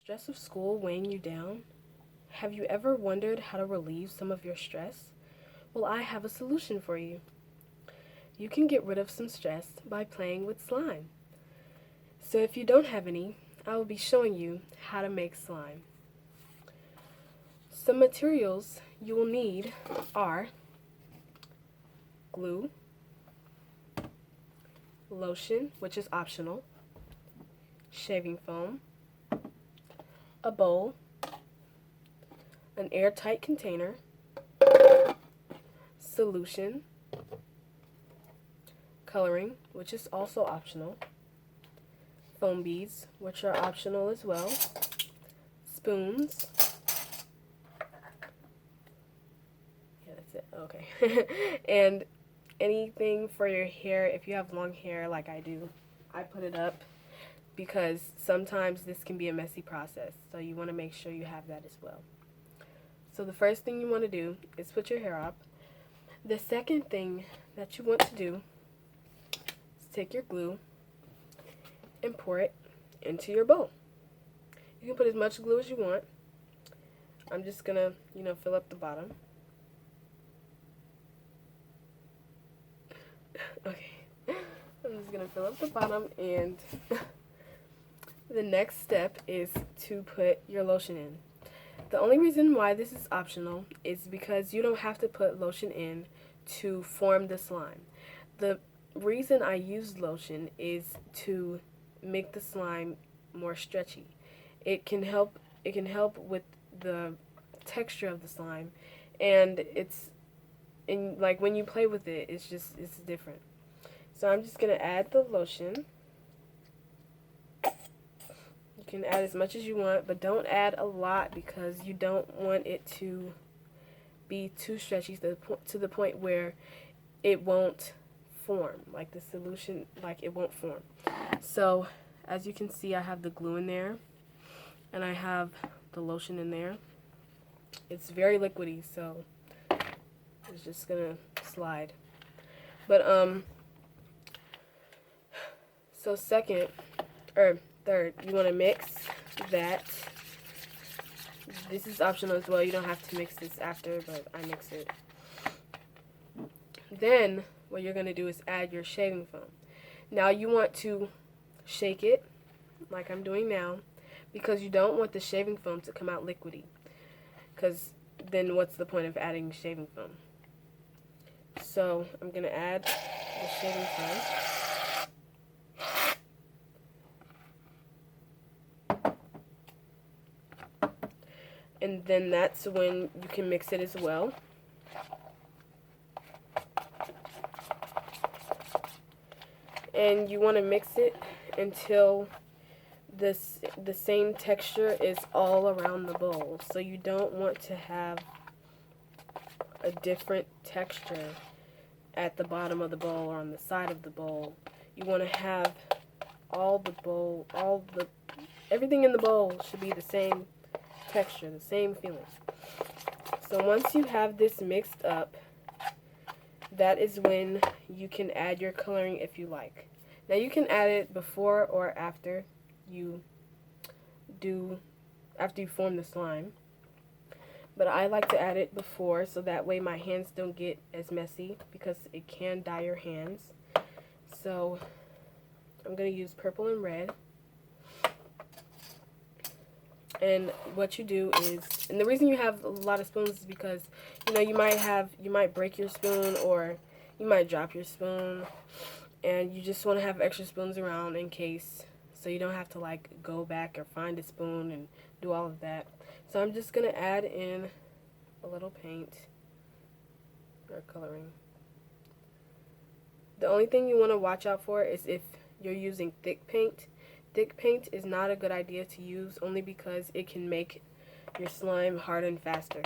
Stress of school weighing you down? Have you ever wondered how to relieve some of your stress? Well, I have a solution for you. You can get rid of some stress by playing with slime. So if you don't have any, I will be showing you how to make slime. Some materials you will need are glue, lotion, which is optional, shaving foam, a bowl, an airtight container, solution, coloring, which is also optional, foam beads, which are optional as well, spoons, yeah, that's it, okay, and anything for your hair. If you have long hair like I do, I put it up because sometimes this can be a messy process, so you want to make sure you have that as well. So the first thing you want to do is put your hair up. The second thing that you want to do is take your glue and pour it into your bowl. You can put as much glue as you want. I'm just gonna, fill up the bottom. Okay, I'm just gonna fill up the bottom, and the next step is to put your lotion in. The only reason why this is optional is because you don't have to put lotion in to form the slime. The reason I use lotion is to make the slime more stretchy. It can help with the texture of the slime, and like when you play with it, it's different. So I'm just going to add the lotion. You can add as much as you want, but don't add a lot because you don't want it to be too stretchy to the point where it won't form, like the solution, like it won't form. So as you can see, I have the glue in there and I have the lotion in there. It's very liquidy, so it's just gonna slide. But so third, you want to mix that. This is optional as well. You don't have to mix this after, but I mix it. Then what you're going to do is add your shaving foam. Now you want to shake it like I'm doing now because you don't want the shaving foam to come out liquidy, because then what's the point of adding shaving foam? So I'm going to add the shaving foam. And then that's when you can mix it as well. And you want to mix it until the same texture is all around the bowl. So you don't want to have a different texture at the bottom of the bowl or on the side of the bowl. You want to have everything in the bowl should be the same texture, the same feeling. So once you have this mixed up, that is when you can add your coloring if you like. Now you can add it before or after you form the slime, but I like to add it before so that way my hands don't get as messy because it can dye your hands. So I'm going to use purple and red. And what you do is, and the reason you have a lot of spoons is because, you might break your spoon or you might drop your spoon, and you just want to have extra spoons around in case, so you don't have to like go back or find a spoon and do all of that. So I'm just going to add in a little paint or coloring. The only thing you want to watch out for is if you're using thick paint. Thick paint is not a good idea to use only because it can make your slime harden faster.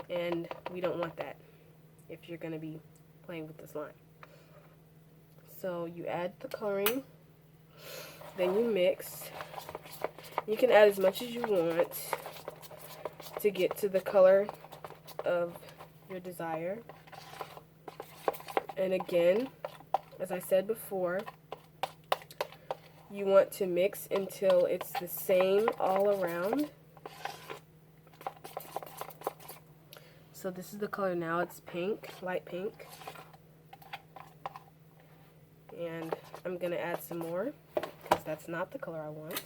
And we don't want that if you're going to be playing with the slime. So you add the coloring, then you mix. You can add as much as you want to get to the color of your desire. And again, as I said before, you want to mix until it's the same all around. So this is the color now. It's pink, light pink. And I'm going to add some more because that's not the color I want.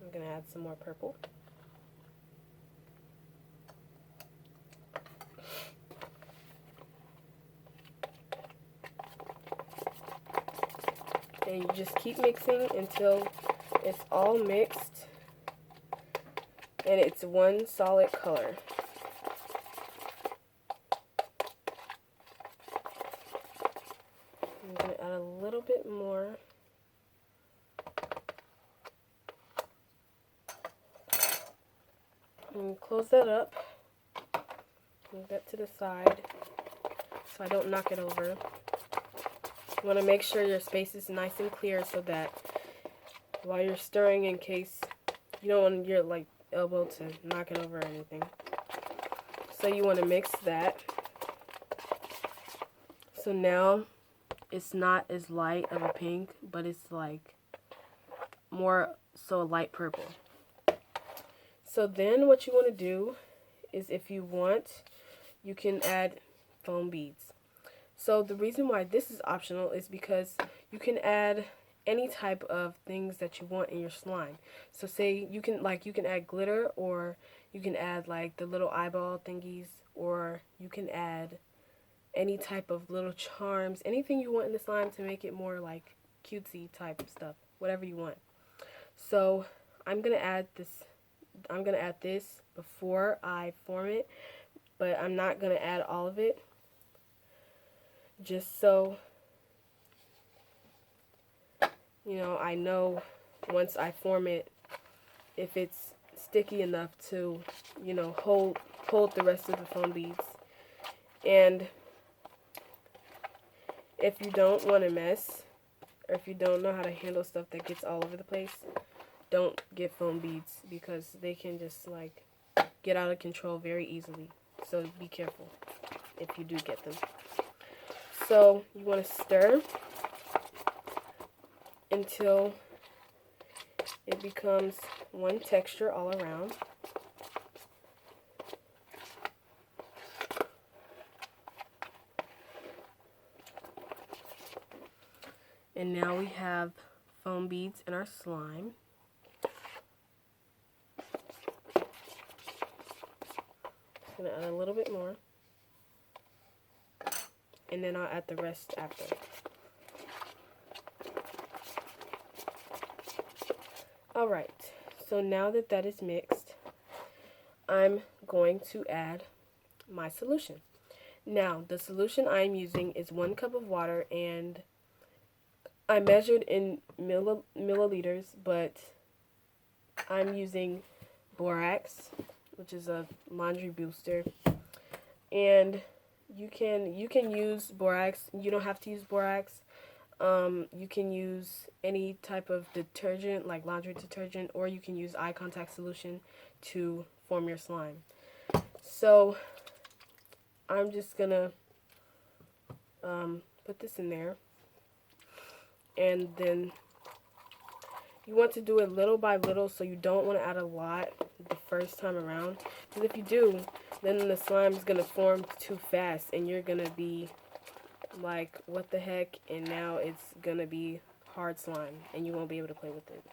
I'm going to add some more purple. And you just keep mixing until it's all mixed and it's one solid color. I'm going to add a little bit more. And close that up. Move that to the side so I don't knock it over. You want to make sure your space is nice and clear so that while you're stirring, in case you don't want your elbow to knock it over or anything. So you want to mix that. So now it's not as light of a pink, but it's like more so light purple. So then what you want to do is, if you want, you can add foam beads. So the reason why this is optional is because you can add any type of things that you want in your slime. So say you can add glitter, or you can add like the little eyeball thingies, or you can add any type of little charms, anything you want in the slime to make it more like cutesy type of stuff, whatever you want. So I'm gonna add this before I form it, but I'm not gonna add all of it, just so I know once I form it if it's sticky enough to hold the rest of the foam beads. And if you don't want to mess, or if you don't know how to handle stuff that gets all over the place, don't get foam beads, because they can just get out of control very easily. So be careful if you do get them. So you want to stir until it becomes one texture all around. And now we have foam beads in our slime. Just going to add a little bit more. And then I'll add the rest after. Alright, so now that that is mixed, I'm going to add my solution. Now, the solution I'm using is 1 cup of water, and I measured in milliliters, but I'm using borax, which is a laundry booster. And you can use borax. You don't have to use borax. You can use any type of detergent, like laundry detergent, or you can use eye contact solution to form your slime. So I'm just gonna put this in there, and then you want to do it little by little, so you don't want to add a lot the first time around, because if you do, then the slime is gonna form too fast and you're gonna be like, what the heck, and now it's gonna be hard slime and you won't be able to play with it.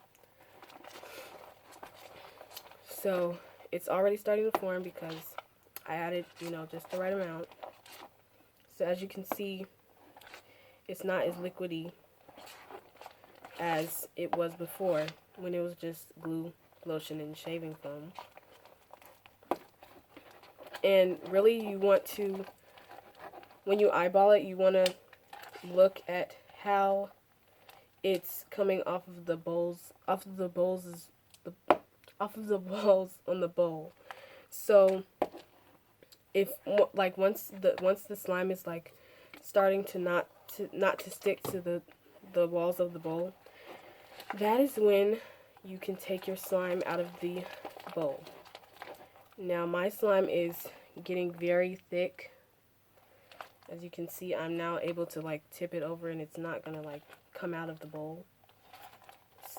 So it's already starting to form because I added just the right amount. So as you can see, it's not as liquidy as it was before, when it was just glue, lotion, and shaving foam. And really, you want to, when you eyeball it, you want to look at how it's coming off of the bowls, off of the bowls on the bowl. So if once the slime is starting to not to stick to the walls of the bowl, that is when you can take your slime out of the bowl. Now my slime is getting very thick. As you can see, I'm now able to tip it over, and it's not gonna come out of the bowl.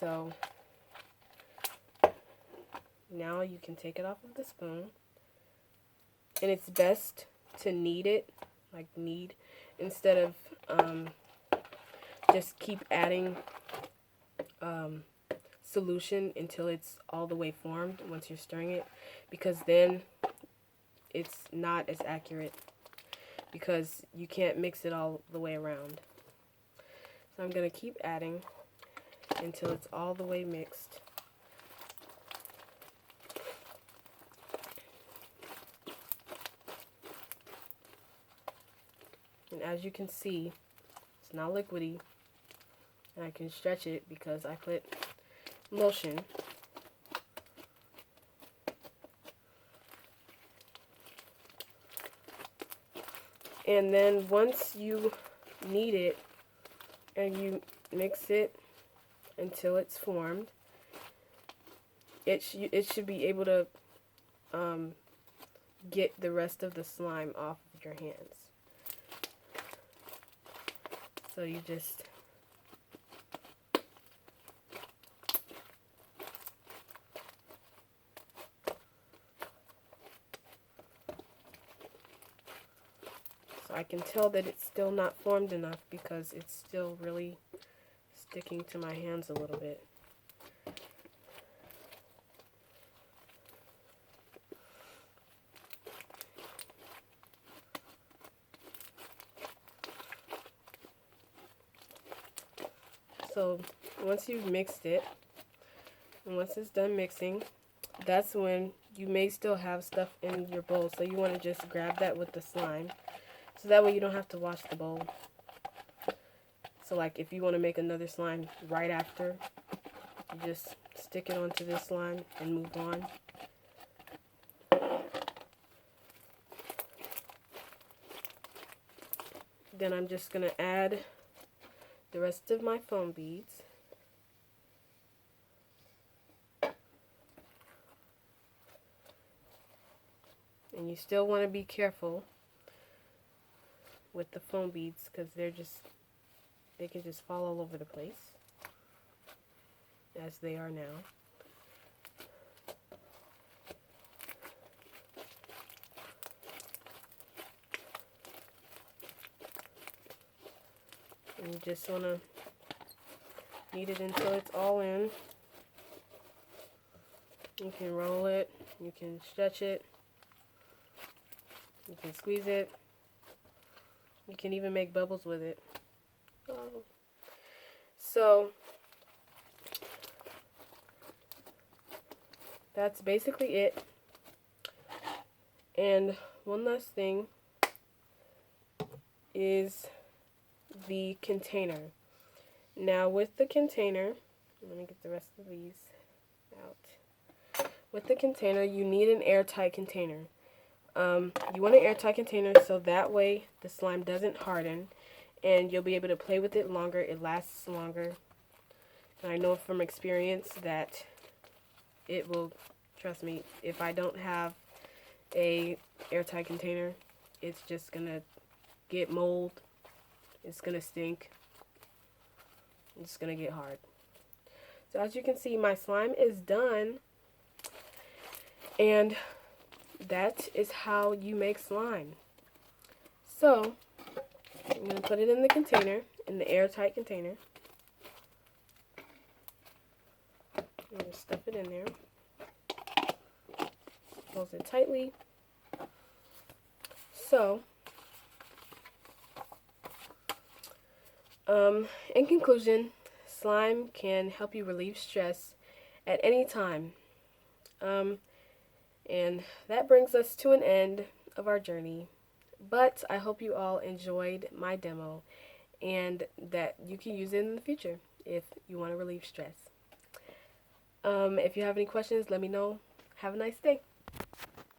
So now you can take it off of the spoon, and it's best to knead it, like knead, instead of just keep adding solution until it's all the way formed once you're stirring it, because then it's not as accurate because you can't mix it all the way around. So I'm going to keep adding until it's all the way mixed. And as you can see, it's not liquidy, and I can stretch it because I put lotion. And then once you knead it and you mix it until it's formed, it should be able to get the rest of the slime off of your hands. So you just I can tell that it's still not formed enough because it's still really sticking to my hands a little bit. So once you've mixed it, and once it's done mixing, that's when you may still have stuff in your bowl. So you want to just grab that with the slime. So that way you don't have to wash the bowl. So like if you want to make another slime right after, you just stick it onto this slime and move on. Then I'm just going to add the rest of my foam beads. And you still want to be careful with the foam beads because they can just fall all over the place, as they are now. And you just want to knead it until it's all in. You can roll it, you can stretch it, you can squeeze it, you can even make bubbles with it. So that's basically it. And one last thing is the container. Now with the container, let me get the rest of these out. With the container, you need an airtight container. You want an airtight container so that way the slime doesn't harden and you'll be able to play with it longer. It lasts longer. And I know from experience that it will, trust me, if I don't have a airtight container, it's just gonna get mold. It's gonna stink. It's gonna get hard. So as you can see, my slime is done. And that is how you make slime. So I'm going to put it in the container, in the airtight container. I'm going to stuff it in there. Close it tightly. So, in conclusion, slime can help you relieve stress at any time. And that brings us to an end of our journey. But I hope you all enjoyed my demo and that you can use it in the future if you want to relieve stress. If you have any questions, let me know. Have a nice day.